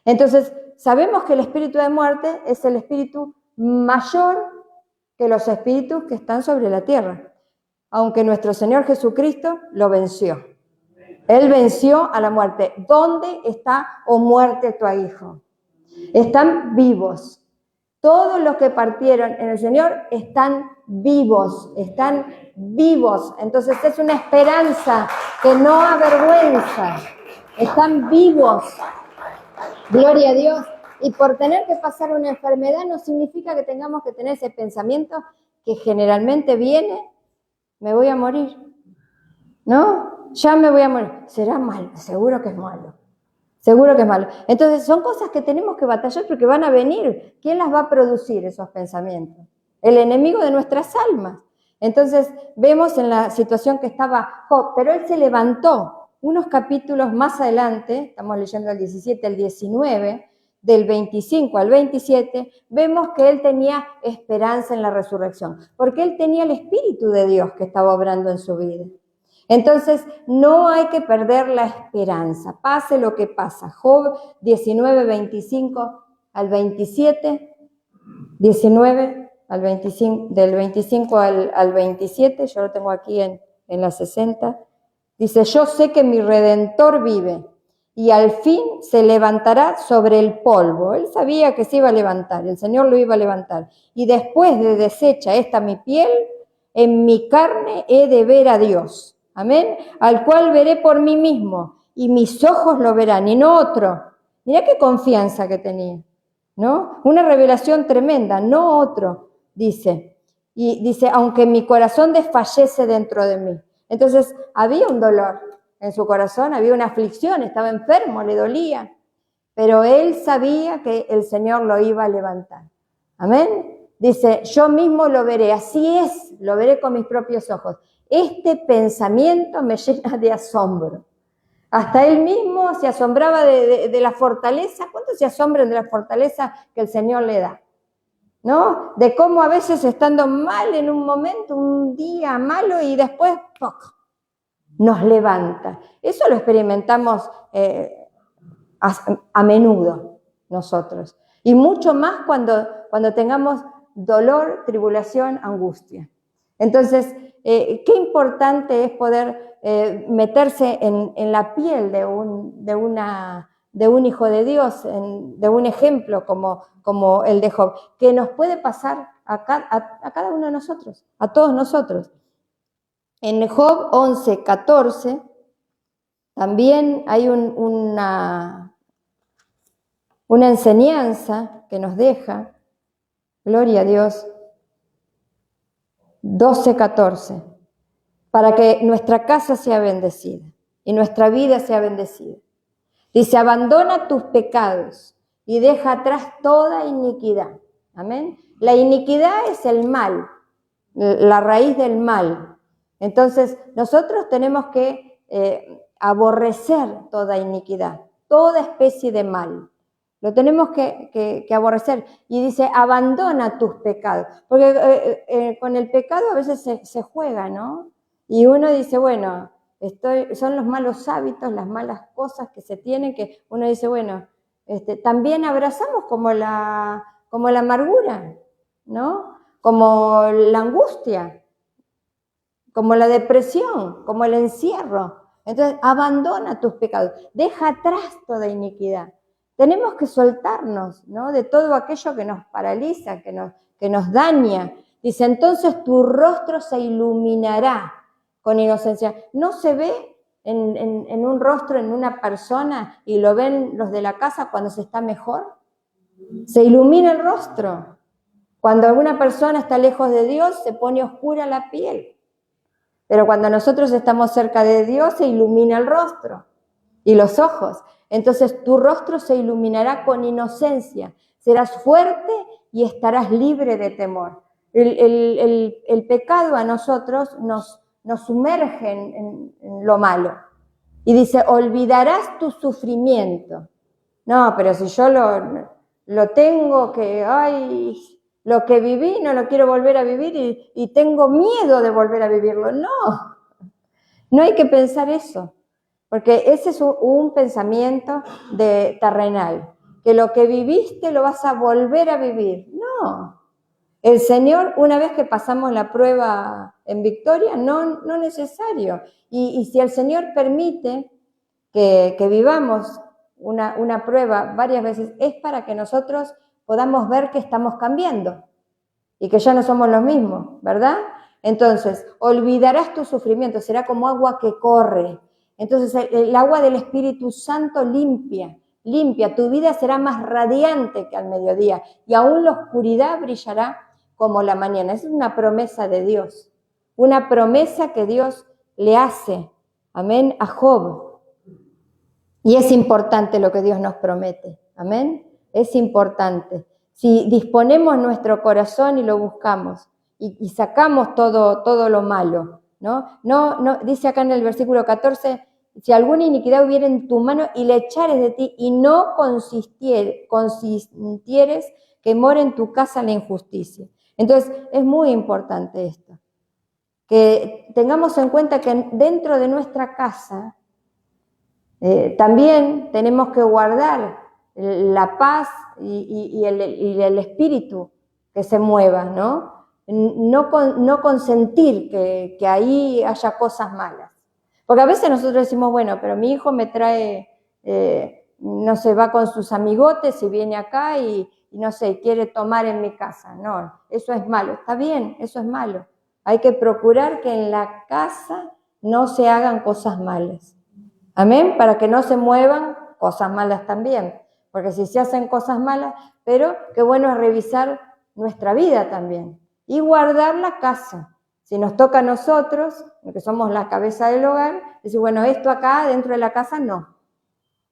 Entonces, sabemos que el espíritu de muerte es el espíritu mayor que los espíritus que están sobre la tierra, aunque nuestro Señor Jesucristo lo venció. Él venció a la muerte. ¿Dónde está, oh muerte, tu aguijón? Están vivos. Todos los que partieron en el Señor están vivos, están vivos. Entonces es una esperanza que no avergüenza. Están vivos. Gloria a Dios. Y por tener que pasar una enfermedad no significa que tengamos que tener ese pensamiento que generalmente viene, me voy a morir. ¿No? Ya me voy a morir. Será malo, seguro que es malo. Seguro que es malo. Entonces son cosas que tenemos que batallar porque van a venir. ¿Quién las va a producir, esos pensamientos? El enemigo de nuestras almas. Entonces vemos en la situación que estaba Job, pero él se levantó. Unos capítulos más adelante, estamos leyendo el 17 al 19, del 25 al 27, vemos que él tenía esperanza en la resurrección, porque él tenía el Espíritu de Dios que estaba obrando en su vida. Entonces, no hay que perder la esperanza, pase lo que pasa. Job 19, 25 al 27, 19 al 25, del 25 al 27, yo lo tengo aquí en la 60, dice, yo sé que mi Redentor vive y al fin se levantará sobre el polvo. Él sabía que se iba a levantar, el Señor lo iba a levantar. Y después de deshecha esta mi piel, en mi carne he de ver a Dios. Amén. Al cual veré por mí mismo y mis ojos lo verán y no otro. Mirá qué confianza que tenía, ¿no? Una revelación tremenda, no otro, dice. Y dice, aunque mi corazón desfallece dentro de mí. Entonces, había un dolor en su corazón, había una aflicción, estaba enfermo, le dolía. Pero él sabía que el Señor lo iba a levantar. Amén. Dice, yo mismo lo veré, así es, lo veré con mis propios ojos. Este pensamiento me llena de asombro. Hasta él mismo se asombraba de la fortaleza. ¿Cuántos se asombran de la fortaleza que el Señor le da? ¿No? De cómo a veces estando mal en un momento, un día malo y después ¡poc!, nos levanta. Eso lo experimentamos a menudo nosotros. Y mucho más cuando tengamos dolor, tribulación, angustia. Entonces, qué importante es poder meterse en la piel de un hijo de Dios, de un ejemplo como el de Job, que nos puede pasar a cada uno de nosotros, a todos nosotros. En Job 11, 14, también hay una enseñanza que nos deja, gloria a Dios, 12, 14, para que nuestra casa sea bendecida y nuestra vida sea bendecida. Dice, abandona tus pecados y deja atrás toda iniquidad. Amén. La iniquidad es el mal, la raíz del mal. Entonces, nosotros tenemos que aborrecer toda iniquidad, toda especie de mal. Lo tenemos que aborrecer. Y dice, abandona tus pecados. Porque con el pecado a veces se juega, ¿no? Y uno dice, bueno, son los malos hábitos, las malas cosas que se tienen, que uno dice, bueno, también abrazamos como la amargura, ¿no? Como la angustia, como la depresión, como el encierro. Entonces, abandona tus pecados, deja atrás toda iniquidad. Tenemos que soltarnos, ¿no?, de todo aquello que nos paraliza, que nos daña. Dice, entonces tu rostro se iluminará con inocencia. ¿No se ve en un rostro, en una persona, y lo ven los de la casa cuando se está mejor? Se ilumina el rostro. Cuando alguna persona está lejos de Dios, se pone oscura la piel. Pero cuando nosotros estamos cerca de Dios, se ilumina el rostro y los ojos. Entonces tu rostro se iluminará con inocencia. Serás fuerte y estarás libre de temor. El pecado a nosotros nos sumerge en lo malo. Y dice, olvidarás tu sufrimiento. No, pero si yo lo tengo que, ay, lo que viví no lo quiero volver a vivir y tengo miedo de volver a vivirlo. No hay que pensar eso, porque ese es un pensamiento terrenal, que lo que viviste lo vas a volver a vivir. No, el Señor, una vez que pasamos la prueba en victoria, no necesario. Y si el Señor permite que vivamos una prueba varias veces, es para que nosotros podamos ver que estamos cambiando y que ya no somos los mismos, ¿verdad? Entonces, olvidarás tu sufrimiento, será como agua que corre. Entonces, el agua del Espíritu Santo limpia, tu vida será más radiante que al mediodía y aún la oscuridad brillará como la mañana. Esa es una promesa de Dios, una promesa que Dios le hace, amén, a Job. Y es importante lo que Dios nos promete, amén, es importante. Si disponemos nuestro corazón y lo buscamos y sacamos todo lo malo, ¿no? No, dice acá en el versículo 14, si alguna iniquidad hubiera en tu mano y le echares de ti y no consintieres que more en tu casa la injusticia. Entonces, es muy importante esto, que tengamos en cuenta que dentro de nuestra casa también tenemos que guardar la paz y el espíritu que se mueva, ¿no? No consentir que ahí haya cosas malas. Porque a veces nosotros decimos, bueno, pero mi hijo me trae, no sé, va con sus amigotes y viene acá y no sé, quiere tomar en mi casa. No, eso es malo. Está bien, eso es malo. Hay que procurar que en la casa no se hagan cosas malas. Amén, para que no se muevan cosas malas también, porque si se hacen cosas malas, pero qué bueno es revisar nuestra vida también y guardar la casa. Si nos toca a nosotros, que somos la cabeza del hogar, decir, bueno, esto acá dentro de la casa no,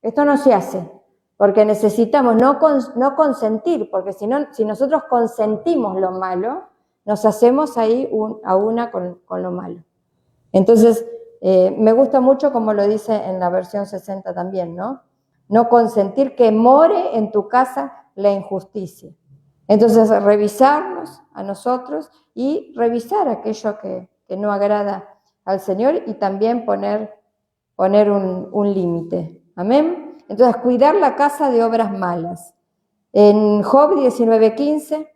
esto no se hace, porque necesitamos no consentir, porque si nosotros consentimos lo malo, nos hacemos ahí a una con lo malo. Entonces, me gusta mucho como lo dice en la versión 60 también, ¿no? No consentir que more en tu casa la injusticia. Entonces, revisarnos a nosotros y revisar aquello que no agrada al Señor y también poner un límite. Amén. Entonces, cuidar la casa de obras malas. En Job 19:15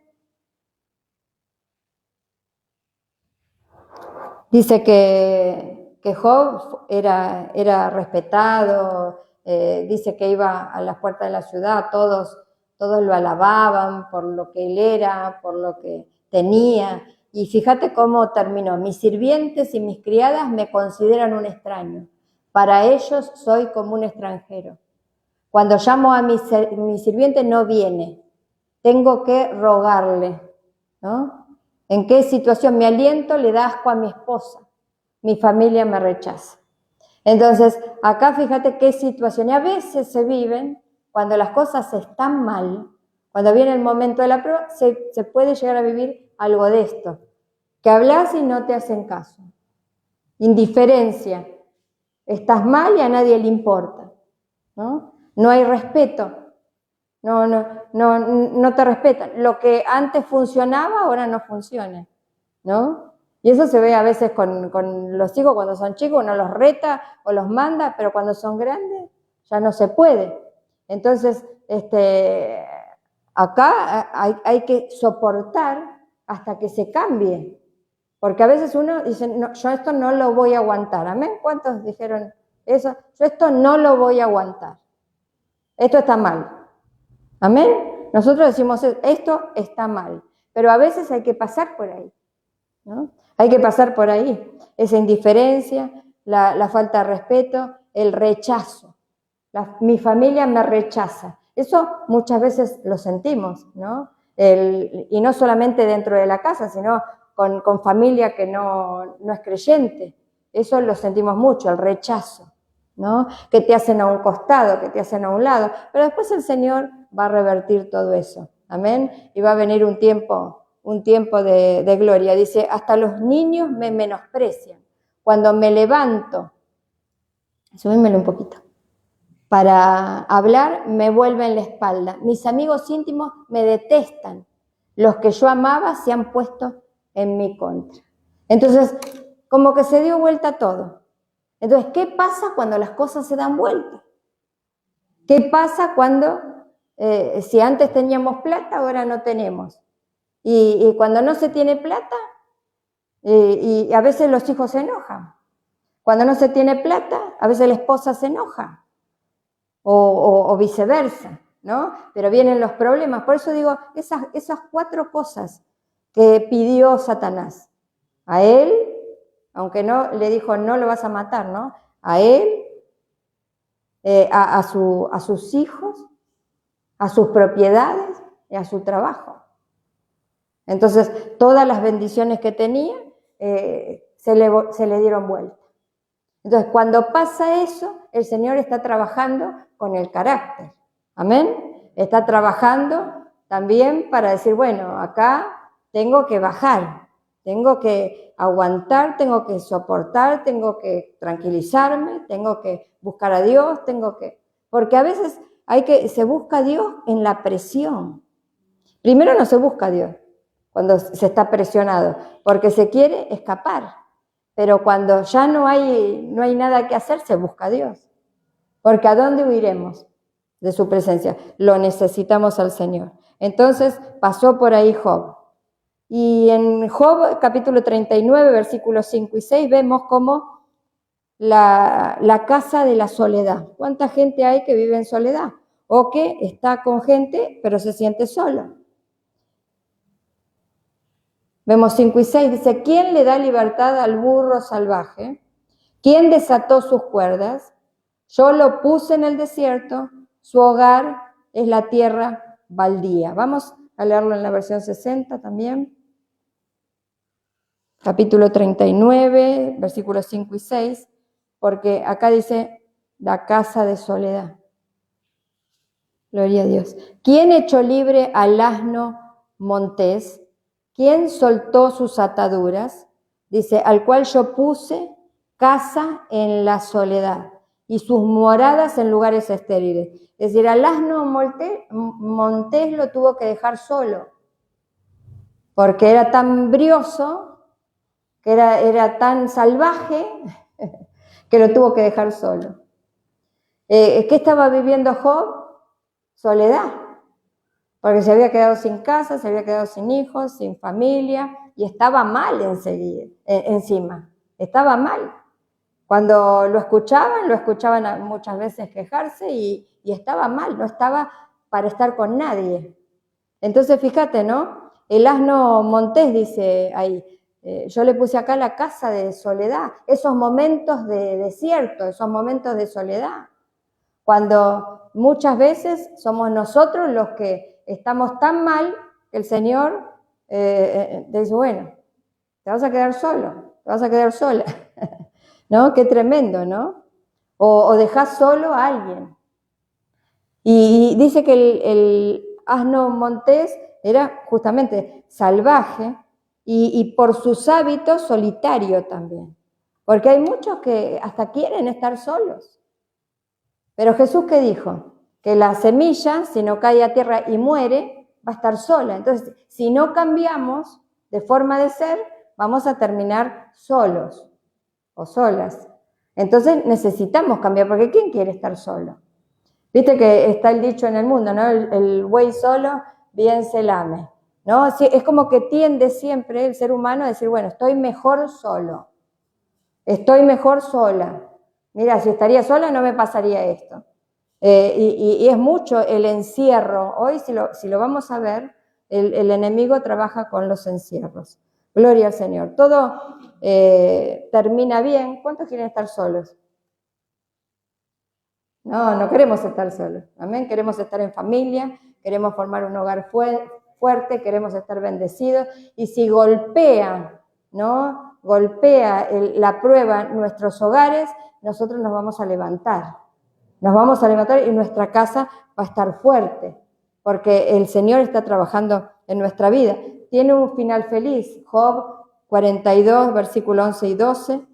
dice que Job era respetado, dice que iba a las puertas de la ciudad, todos lo alababan por lo que él era, por lo que tenía. Y fíjate cómo terminó, mis sirvientes y mis criadas me consideran un extraño, para ellos soy como un extranjero. Cuando llamo a mi sirviente no viene, tengo que rogarle, ¿no? ¿En qué situación? Mi aliento le da asco a mi esposa, mi familia me rechaza. Entonces, acá fíjate qué situación. Y a veces se viven, cuando las cosas están mal, cuando viene el momento de la prueba, se puede llegar a vivir algo de esto. que hablas y no te hacen caso. Indiferencia, estás mal y a nadie le importa, ¿no? No hay respeto, no te respetan. Lo que antes funcionaba ahora no funciona, ¿no? Y eso se ve a veces con los hijos cuando son chicos, uno los reta o los manda, pero cuando son grandes ya no se puede. Entonces, acá hay que soportar hasta que se cambie. Porque a veces uno dice, no, yo esto no lo voy a aguantar. ¿Amén? ¿Cuántos dijeron eso? Yo esto no lo voy a aguantar. Esto está mal. ¿Amén? Nosotros decimos, esto está mal. Pero a veces hay que pasar por ahí, ¿no? Hay que pasar por ahí. Esa indiferencia, la falta de respeto, el rechazo. Mi familia me rechaza. Eso muchas veces lo sentimos, ¿no? Y no solamente dentro de la casa, sino con familia que no es creyente. Eso lo sentimos mucho, el rechazo, ¿no? Que te hacen a un costado, que te hacen a un lado. Pero después el Señor va a revertir todo eso. Amén. Y va a venir un tiempo de gloria. Dice, hasta los niños me menosprecian. Cuando me levanto, subímelo un poquito, para hablar, me vuelven la espalda. Mis amigos íntimos me detestan. Los que yo amaba se han puesto en mi contra. Entonces, como que se dio vuelta todo. Entonces, ¿qué pasa cuando las cosas se dan vuelta? ¿Qué pasa cuando, si antes teníamos plata, ahora no tenemos? Y cuando no se tiene plata, y a veces los hijos se enojan. Cuando no se tiene plata, a veces la esposa se enoja. O viceversa, ¿no? Pero vienen los problemas. Por eso digo, esas 4 cosas que pidió Satanás. A él, aunque no le dijo no lo vas a matar, ¿no? A él, a sus hijos, a sus propiedades y a su trabajo. Entonces, todas las bendiciones que tenía se le dieron vuelta. Entonces, cuando pasa eso, el Señor está trabajando con el carácter. ¿Amén? Está trabajando también para decir, bueno, acá tengo que bajar, tengo que aguantar, tengo que soportar, tengo que tranquilizarme, tengo que buscar a Dios, porque a veces se busca a Dios en la presión. Primero no se busca a Dios cuando se está presionado, porque se quiere escapar. Pero cuando ya no hay nada que hacer, se busca a Dios. Porque ¿a dónde huiremos de su presencia? Lo necesitamos al Señor. Entonces pasó por ahí Job. Y en Job, capítulo 39, versículos 5 y 6, vemos como la casa de la soledad. ¿Cuánta gente hay que vive en soledad? O que está con gente, pero se siente solo. Vemos 5 y 6, dice, ¿quién le da libertad al burro salvaje? ¿Quién desató sus cuerdas? Yo lo puse en el desierto, su hogar es la tierra baldía. Vamos a leerlo en la versión 60 también. Capítulo 39, versículos 5 y 6, porque acá dice la casa de soledad. Gloria a Dios. ¿Quién echó libre al asno montés? ¿Quién soltó sus ataduras? Dice, al cual yo puse casa en la soledad y sus moradas en lugares estériles. Es decir, al asno montés lo tuvo que dejar solo, porque era tan brioso, que era tan salvaje, que lo tuvo que dejar solo. ¿Qué estaba viviendo Job? Soledad. Porque se había quedado sin casa, se había quedado sin hijos, sin familia, y estaba mal encima. Estaba mal. Cuando lo escuchaban muchas veces quejarse y estaba mal, no estaba para estar con nadie. Entonces, fíjate, ¿no? El asno montés dice ahí, yo le puse acá la casa de soledad, esos momentos de desierto, esos momentos de soledad. Cuando muchas veces somos nosotros los que estamos tan mal que el Señor dice, bueno, te vas a quedar solo, te vas a quedar sola. ¿No? Qué tremendo, ¿no? O dejás solo a alguien. Y dice que el asno montés era justamente salvaje, y por sus hábitos solitario también. Porque hay muchos que hasta quieren estar solos. Pero Jesús, ¿qué dijo? Que la semilla, si no cae a tierra y muere, va a estar sola. Entonces, si no cambiamos de forma de ser, vamos a terminar solos o solas. Entonces necesitamos cambiar, porque ¿quién quiere estar solo? Viste que está el dicho en el mundo, ¿no? El buey solo bien se lame, ¿no? Es como que tiende siempre el ser humano a decir, bueno, estoy mejor solo. Estoy mejor sola. Mira, si estaría sola no me pasaría esto. Y es mucho el encierro. Hoy, si lo vamos a ver, el enemigo trabaja con los encierros. Gloria al Señor. Todo termina bien. ¿Cuántos quieren estar solos? No queremos estar solos. Amén. Queremos estar en familia, queremos formar un hogar fuerte, queremos estar bendecidos. Y si golpea, ¿no? Golpea la prueba en nuestros hogares, nosotros nos vamos a levantar. Nos vamos a levantar y nuestra casa va a estar fuerte, porque el Señor está trabajando en nuestra vida. Tiene un final feliz. Job 42, versículo 11 y 12.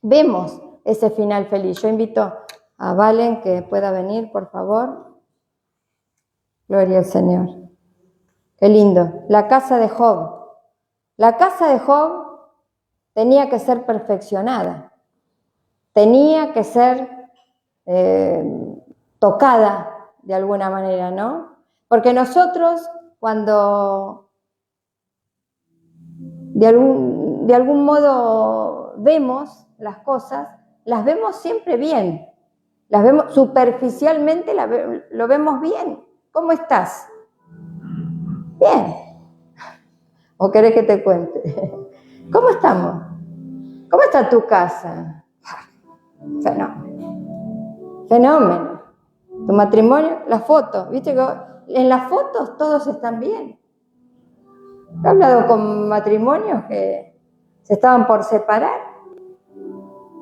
Vemos ese final feliz. Yo invito a Valen que pueda venir, por favor. Gloria al Señor. Qué lindo. La casa de Job. La casa de Job tenía que ser perfeccionada. Tenía que ser tocada de alguna manera, ¿no? Porque nosotros cuando de algún modo vemos las cosas, las vemos siempre bien, las vemos superficialmente, lo vemos bien. ¿Cómo estás? Bien. ¿O querés que te cuente? ¿Cómo estamos? ¿Cómo está tu casa? Fenómeno. Tu matrimonio, las fotos, viste que en las fotos todos están bien. He hablado con matrimonios que se estaban por separar,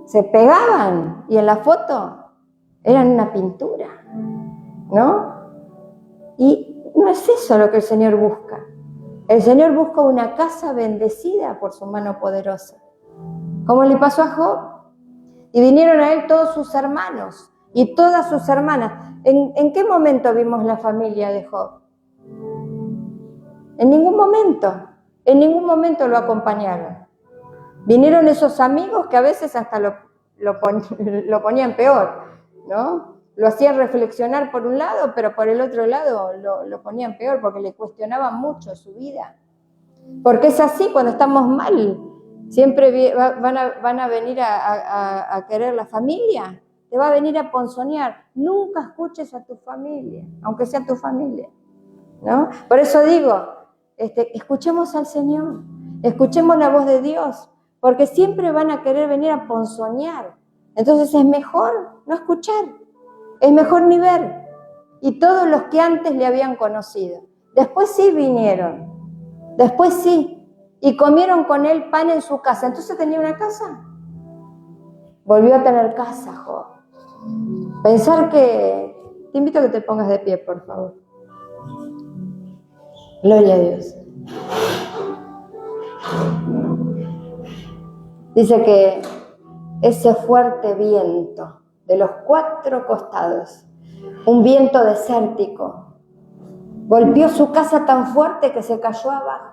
se pegaban y en la foto eran una pintura, ¿no? Y no es eso lo que el Señor busca. El Señor busca una casa bendecida por su mano poderosa, como le pasó a Job. Y vinieron a él todos sus hermanos y todas sus hermanas. ¿En qué momento vimos la familia de Job? En ningún momento lo acompañaron. Vinieron esos amigos que a veces hasta lo ponían peor, ¿no? Lo hacían reflexionar por un lado, pero por el otro lado lo ponían peor porque le cuestionaban mucho su vida. Porque es así cuando estamos mal. Siempre van a venir a querer la familia, te va a venir a ponzoñar. Nunca escuches a tu familia, aunque sea tu familia, ¿no? Por eso digo, escuchemos al Señor, escuchemos la voz de Dios, porque siempre van a querer venir a ponzoñar. Entonces es mejor no escuchar, es mejor ni ver. Y todos los que antes le habían conocido, después sí vinieron, después sí, y comieron con él pan en su casa. Entonces tenía una casa. Volvió a tener casa, Job. Pensar que... Te invito a que te pongas de pie, por favor. Gloria a Dios. Dice que ese fuerte viento de los 4 costados, un viento desértico, golpeó su casa tan fuerte que se cayó abajo.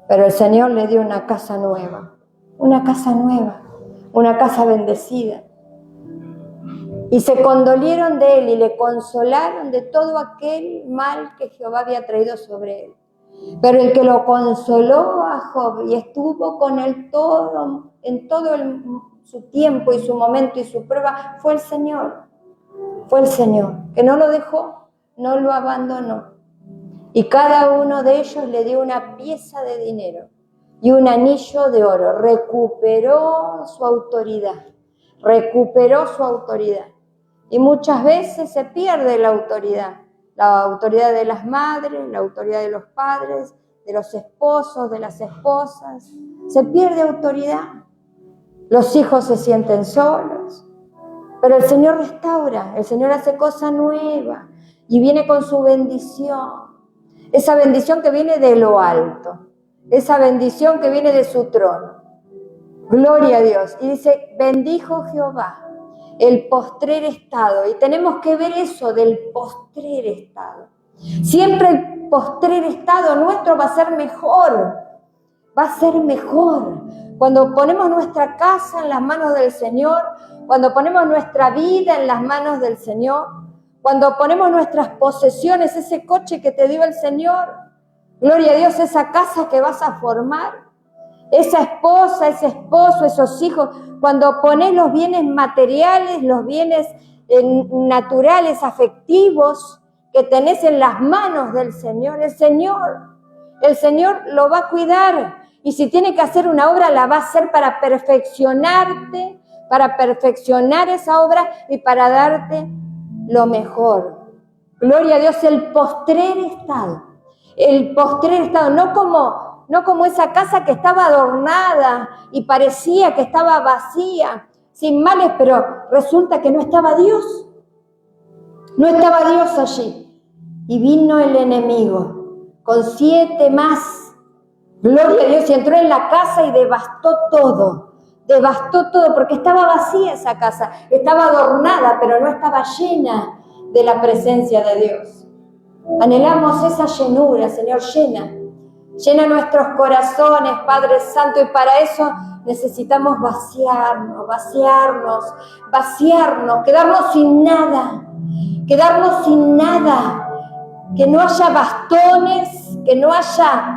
Pero el Señor le dio una casa nueva, una casa bendecida. Y se condolieron de él y le consolaron de todo aquel mal que Jehová había traído sobre él. Pero el que lo consoló a Job y estuvo con él en todo su tiempo y su momento y su prueba fue el Señor. Fue el Señor, que no lo dejó, no lo abandonó. Y cada uno de ellos le dio una pieza de dinero y un anillo de oro. Recuperó su autoridad. Y muchas veces se pierde la autoridad de las madres, la autoridad de los padres, de los esposos, de las esposas. Se pierde autoridad. Los hijos se sienten solos. Pero el Señor restaura, el Señor hace cosa nueva y viene con su bendición. esa bendición que viene de lo alto, esa bendición que viene de su trono. Gloria a Dios. Y dice, bendijo Jehová el postrer estado. Y tenemos que ver eso del postrer estado. Siempre el postrer estado nuestro va a ser mejor. Va a ser mejor. Cuando ponemos nuestra casa en las manos del Señor, cuando ponemos nuestra vida en las manos del Señor, cuando ponemos nuestras posesiones, ese coche que te dio el Señor, gloria a Dios, esa casa que vas a formar, esa esposa, ese esposo, esos hijos, cuando pones los bienes materiales, los bienes naturales, afectivos, que tenés en las manos del Señor, el Señor lo va a cuidar. Y si tiene que hacer una obra, la va a hacer para perfeccionarte, para perfeccionar esa obra y para darte lo mejor. Gloria a Dios, el postrer estado. El postrer estado, no como esa casa que estaba adornada y parecía que estaba vacía, sin males, pero resulta que no estaba Dios. No estaba Dios allí. Y vino el enemigo con 7 más. Gloria a Dios, y entró en la casa y devastó todo, porque estaba vacía esa casa, estaba adornada, pero no estaba llena de la presencia de Dios. Anhelamos esa llenura, Señor, llena nuestros corazones, Padre Santo, y para eso necesitamos vaciarnos, quedarnos sin nada, que no haya bastones, que no haya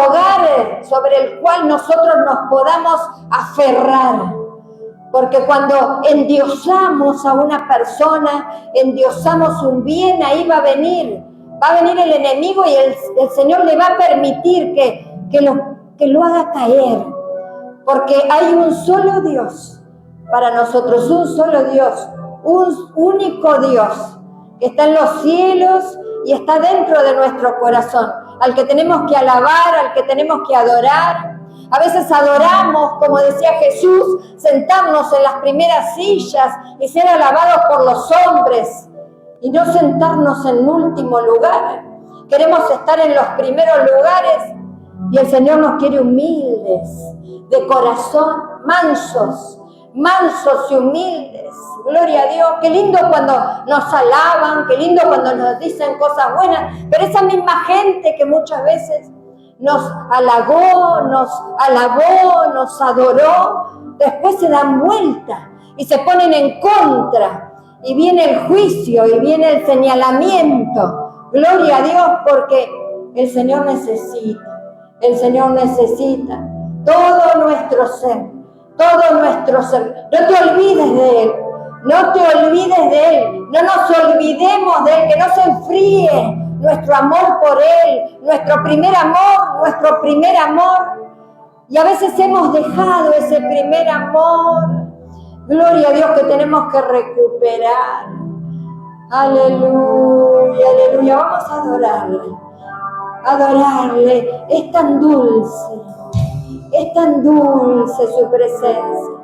hogar sobre el cual nosotros nos podamos aferrar. Porque cuando endiosamos a una persona, endiosamos un bien, ahí va a venir el enemigo y el Señor le va a permitir que lo haga caer. Porque hay un solo Dios para nosotros, un solo Dios, un único Dios que está en los cielos y está dentro de nuestro corazón, al que tenemos que alabar, al que tenemos que adorar. A veces adoramos, como decía Jesús, sentarnos en las primeras sillas y ser alabados por los hombres y no sentarnos en último lugar. Queremos estar en los primeros lugares y el Señor nos quiere humildes, de corazón, mansos y humildes. Gloria a Dios. Qué lindo cuando nos alaban, qué lindo cuando nos dicen cosas buenas, pero esa misma gente que muchas veces nos halagó, nos alabó, nos adoró, después se dan vuelta y se ponen en contra y viene el juicio y viene el señalamiento. Gloria a Dios, porque el Señor necesita todo nuestro ser. No te olvides de Él, no nos olvidemos de Él, que no se enfríe nuestro amor por Él, nuestro primer amor. Y a veces hemos dejado ese primer amor. Gloria a Dios, que tenemos que recuperar. Aleluya, aleluya. Vamos a adorarle. Es tan dulce su presencia.